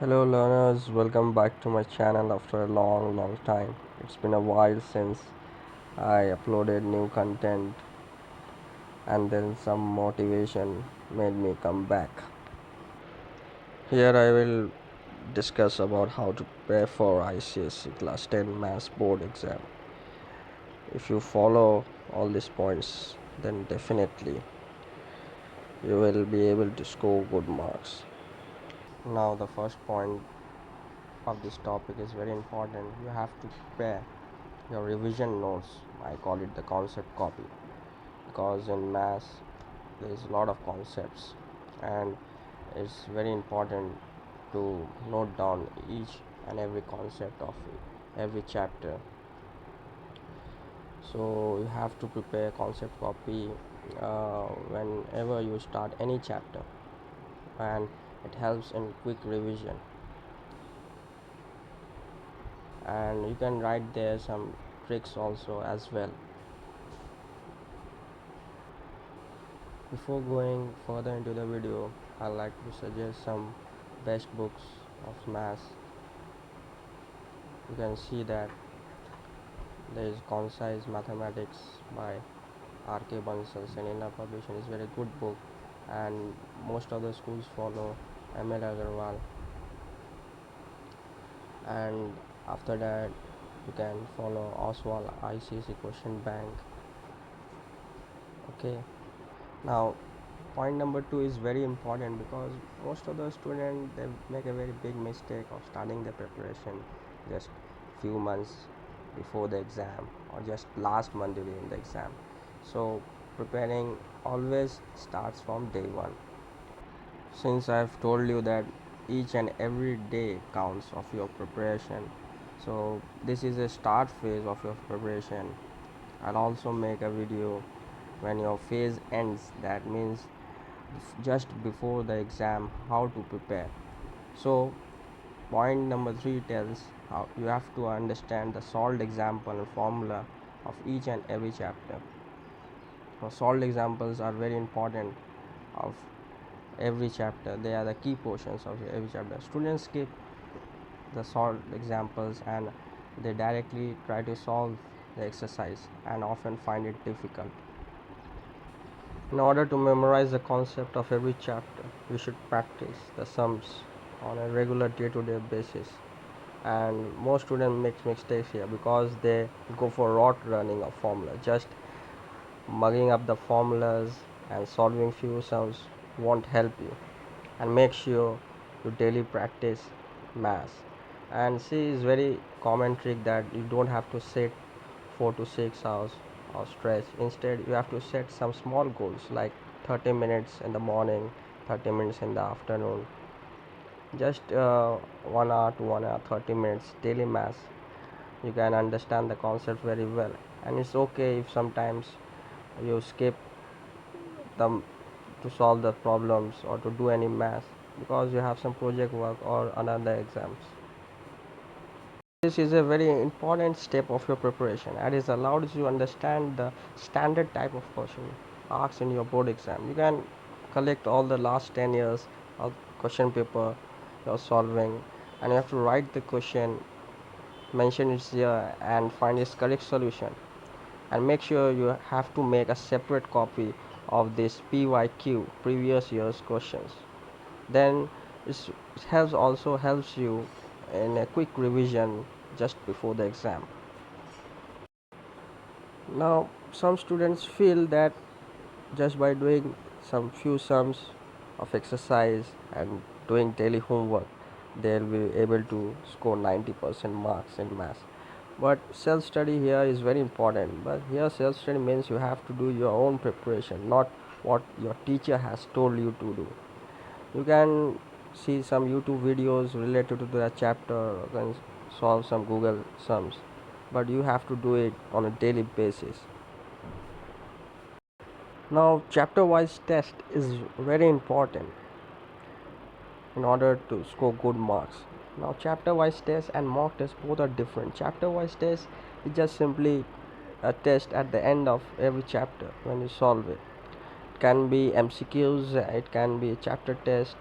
Hello learners, welcome back to my channel after a long time. It's been a while since I uploaded new content and then some motivation made me come back. Here I will discuss about how to prepare for ICSE Class 10 Maths Board exam. If you follow all these points, then definitely you will be able to score good marks. Now the first point of this topic is very important. You have to prepare your revision notes. I call it the concept copy because in maths there is a lot of concepts and it's very important to note down each and every concept of every chapter. So you have to prepare concept copy whenever you start any chapter, and it helps in quick revision, and you can write there some tricks also as well. Before going further into the video, I'd like to suggest some best books of maths. You can see that there is Concise Mathematics by R.K. Bansal, Senina Publishing. Is very good book, and most of the schools follow M.L. Agarwal. And after that, you can follow Oswald ICSE Question Bank. Okay. Now, point number 2 is very important because most of the students they make a very big mistake of starting their preparation just few months before the exam or just last month during the exam. So preparing always starts from day one. Since I've told you that each and every day counts of your preparation, so this is a start phase of your preparation. I'll also make a video when your phase ends, that means just before the exam, how to prepare. So point number 3 tells how you have to understand the solved example and formula of each and every chapter. So solved examples are very important of every chapter. They are the key portions of every chapter. Students skip the solved examples and they directly try to solve the exercise and often find it difficult. In order to memorize the concept of every chapter, we should practice the sums on a regular day-to-day basis. And most students make mistakes here because they go for rote learning of formula. Just mugging up the formulas and solving few sums won't help you. And make sure you daily practice maths. And see, is very common trick that you don't have to sit 4 to 6 hours or stretch. Instead, you have to set some small goals like 30 minutes in the morning, 30 minutes in the afternoon. Just 1 hour to 1 hour 30 minutes daily maths. You can understand the concept very well, and it's okay if sometimes you skip them to solve the problems or to do any math because you have some project work or another exams. This is a very important step of your preparation and it allows you to understand the standard type of question asked in your board exam. You can collect all the last 10 years of question paper you're solving, and you have to write the question, mention its year and find its correct solution, and make sure you have to make a separate copy of this PYQ, previous year's questions. Then it helps you in a quick revision just before the exam. Now some students feel that just by doing some few sums of exercise and doing daily homework they'll be able to score 90% marks in maths. But self study here is very important, but here self study means you have to do your own preparation, not what your teacher has told you to do. You can see some YouTube videos related to that chapter, or can solve some Google sums, but you have to do it on a daily basis. Now chapter wise test is very important in order to score good marks. Now chapter wise test and mock test both are different. Chapter wise test is just simply a test at the end of every chapter when you solve it. It can be MCQs, it can be a chapter test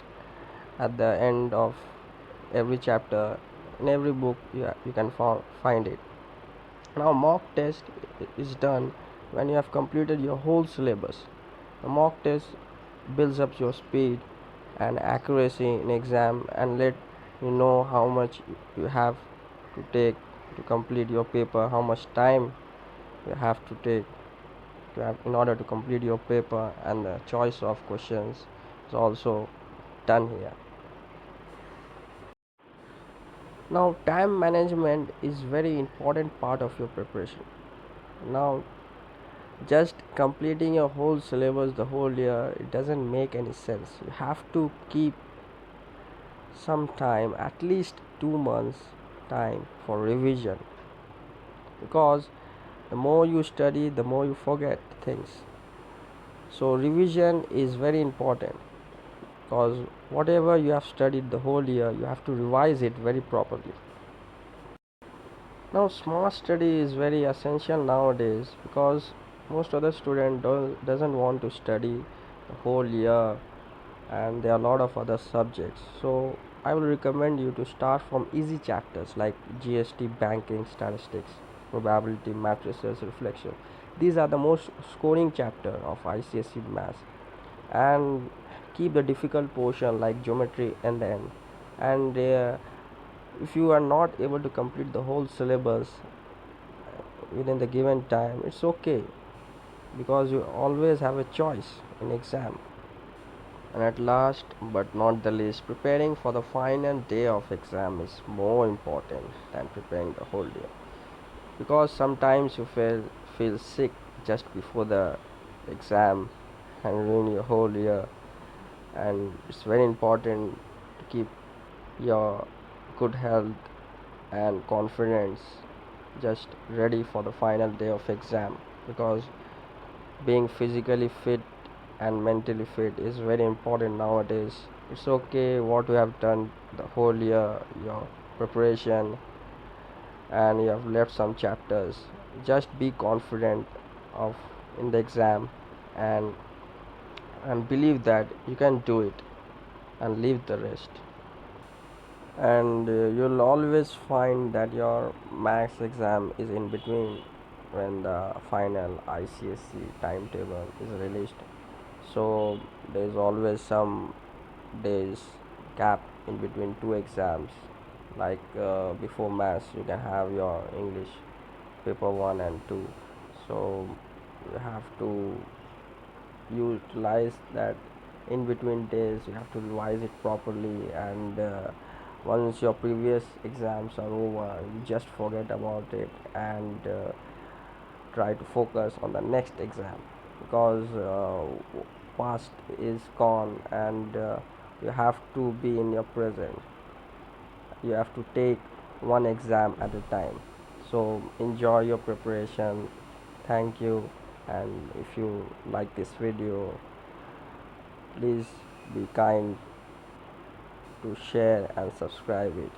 at the end of every chapter in every book. You can find it. Now mock test is done when you have completed your whole syllabus. The mock test builds up your speed and accuracy in exam and let you know how much you have to take to complete your paper, how much time you have to take in order to complete your paper, and the choice of questions is also done here. Now time management is very important part of your preparation. Now just completing your whole syllabus the whole year, it doesn't make any sense. You have to keep some time, at least 2 months time for revision, because the more you study the more you forget things. So revision is very important, because whatever you have studied the whole year you have to revise it very properly. Now smart study is very essential nowadays, because most of the student doesn't want to study the whole year, and there are a lot of other subjects. So I will recommend you to start from easy chapters like GST, banking, statistics, probability, matrices, reflection. These are the most scoring chapter of ICSE Maths, and keep the difficult portion like geometry and the end. And if you are not able to complete the whole syllabus within the given time, it's okay, because you always have a choice in exam. And at last but not the least, preparing for the final day of exam is more important than preparing the whole year, because sometimes you feel sick just before the exam and ruin your whole year. And it's very important to keep your good health and confidence just ready for the final day of exam, because being physically fit and mentally fit is very important nowadays. It's okay what you have done the whole year, your preparation, and you have left some chapters. Just be confident of in the exam, and believe that you can do it, and leave the rest. And you'll always find that your max exam is in between when the final ICSE timetable is released. So there's always some days gap in between two exams, like before maths you can have your English paper 1 and 2. So you have to utilize that in between days, you have to revise it properly. And once your previous exams are over, you just forget about it, and try to focus on the next exam, because past is gone, and you have to be in your present. You have to take one exam at a time. So enjoy your preparation. Thank you. And if you like this video, please be kind to share and subscribe it.